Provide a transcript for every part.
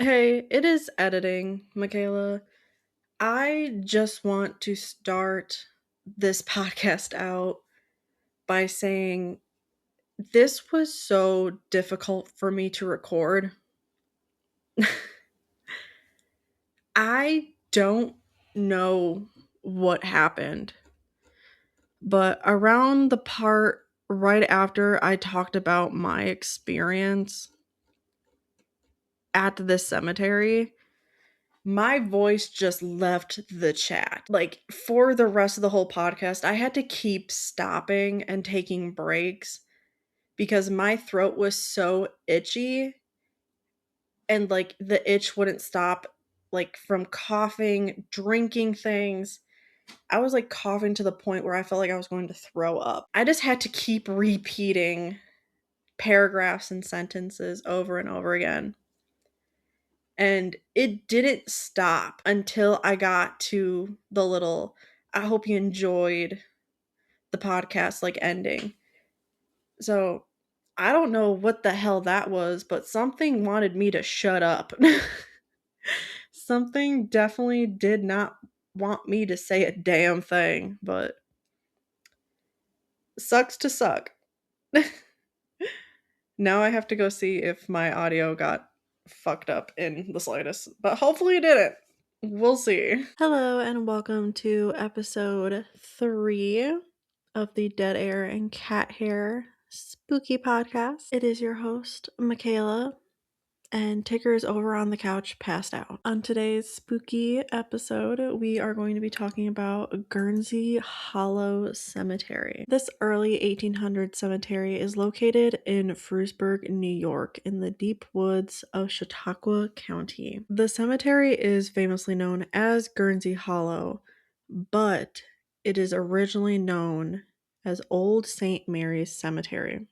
Hey, it is editing, Michaela. I just want to start this podcast out by saying this was so difficult for me to record. I don't know what happened, but around the part right after I talked about my experience at this cemetery, my voice just left the chat. Like, for the rest of the whole podcast, I had to keep stopping and taking breaks because my throat was so itchy and like the itch wouldn't stop, like from coughing, drinking things. I was like coughing to the point where I felt like I was going to throw up. I just had to keep repeating paragraphs and sentences over and over again. And it didn't stop until I got to the little I hope you enjoyed the podcast like ending. So I don't know what the hell that was, but something wanted me to shut up. Something definitely did not want me to say a damn thing, but sucks to suck. Now I have to go see if my audio got fucked up in the slightest, but hopefully it didn't. We'll see. Hello, and welcome to episode 3 of the Dead Air and Cat Hair Spooky Podcast. It is your host, Michaela, and Ticker is over on the couch, passed out. On today's spooky episode, we are going to be talking about Gurnsey Hollow Cemetery. This early 1800s cemetery is located in Frewsburg, New York, in the deep woods of Chautauqua County. The cemetery is famously known as Gurnsey Hollow, but it is originally known as Old St. Mary's Cemetery.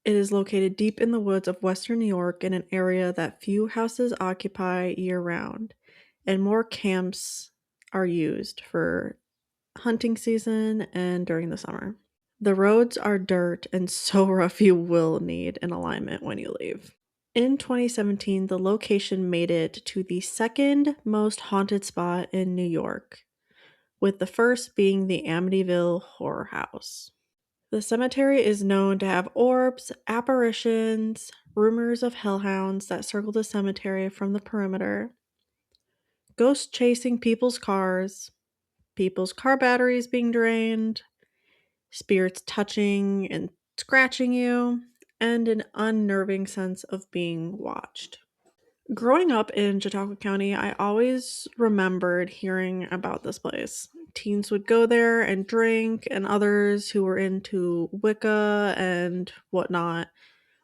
It is located deep in the woods of western New York in an area that few houses occupy year-round, and more camps are used for hunting season and during the summer. The roads are dirt and so rough you will need an alignment when you leave. In 2017, the location made it to the second most haunted spot in New York, with the first being the Amityville Horror House. The cemetery is known to have orbs, apparitions, rumors of hellhounds that circle the cemetery from the perimeter, ghosts chasing people's car batteries being drained, spirits touching and scratching you, and an unnerving sense of being watched. Growing up in Chautauqua County, I always remembered hearing about this place. Teens would go there and drink, and others who were into Wicca and whatnot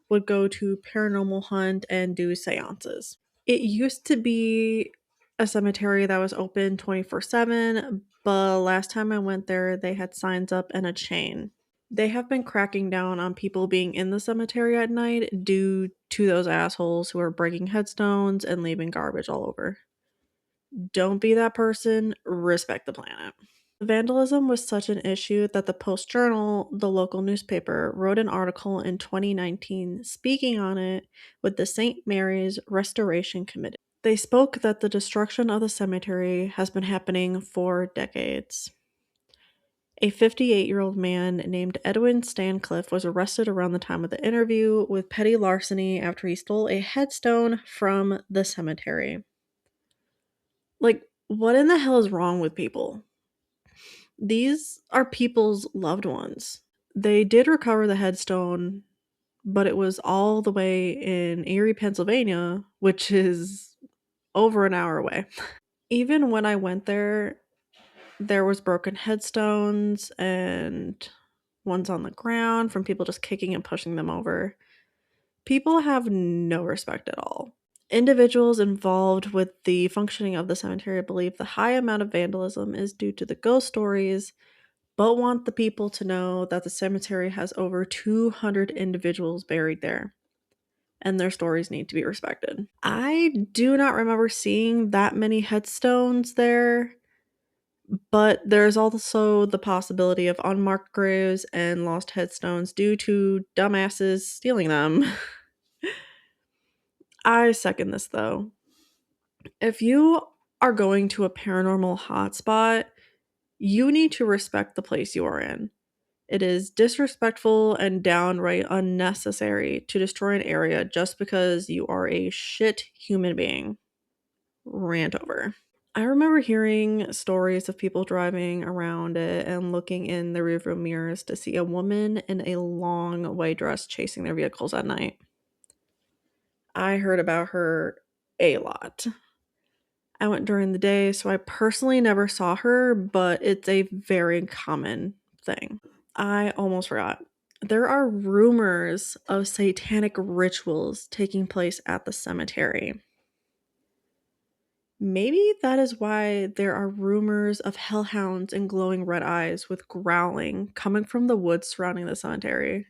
would go to paranormal hunt and do seances. It used to be a cemetery that was open 24/7, but last time I went there, they had signs up and a chain. They have been cracking down on people being in the cemetery at night due to those assholes who are breaking headstones and leaving garbage all over. Don't be that person, respect the planet. Vandalism was such an issue that the Post Journal, the local newspaper, wrote an article in 2019 speaking on it with the St. Mary's Restoration Committee. They spoke that the destruction of the cemetery has been happening for decades. A 58-year-old man named Edwin Stancliffe was arrested around the time of the interview with petty larceny after he stole a headstone from the cemetery. Like, what in the hell is wrong with people? These are people's loved ones. They did recover the headstone, but it was all the way in Erie, Pennsylvania, which is over an hour away. Even when I went there, there was broken headstones and ones on the ground from people just kicking and pushing them over. People have no respect at all. Individuals involved with the functioning of the cemetery believe the high amount of vandalism is due to the ghost stories, but want the people to know that the cemetery has over 200 individuals buried there, and their stories need to be respected. I do not remember seeing that many headstones there, but there's also the possibility of unmarked graves and lost headstones due to dumbasses stealing them. I second this though. If you are going to a paranormal hotspot, you need to respect the place you are in. It is disrespectful and downright unnecessary to destroy an area just because you are a shit human being. Rant over. I remember hearing stories of people driving around it and looking in the rearview mirrors to see a woman in a long white dress chasing their vehicles at night. I heard about her a lot. I went during the day, so I personally never saw her, but it's a very common thing. I almost forgot. There are rumors of satanic rituals taking place at the cemetery. Maybe that is why there are rumors of hellhounds and glowing red eyes with growling coming from the woods surrounding the cemetery.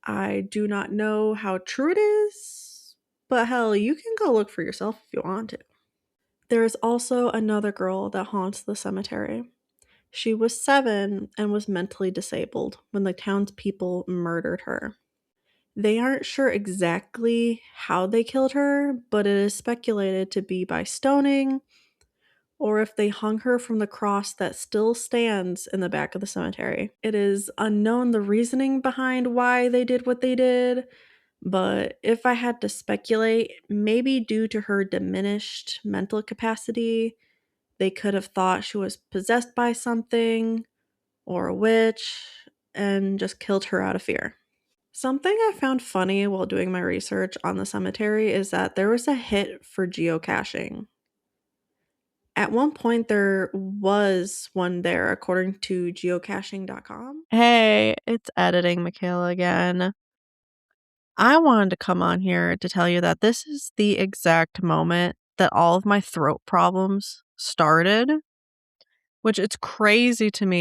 I do not know how true it is, but hell, you can go look for yourself if you want to. There is also another girl that haunts the cemetery. She was 7 and was mentally disabled when the townspeople murdered her. They aren't sure exactly how they killed her, but it is speculated to be by stoning, or if they hung her from the cross that still stands in the back of the cemetery. It is unknown the reasoning behind why they did what they did, but if I had to speculate, maybe due to her diminished mental capacity, they could have thought she was possessed by something or a witch and just killed her out of fear. Something I found funny while doing my research on the cemetery is that there was a hit for geocaching. At one point, there was one there, according to geocaching.com. Hey, it's editing Michaela again. I wanted to come on here to tell you that this is the exact moment that all of my throat problems started, which it's crazy to me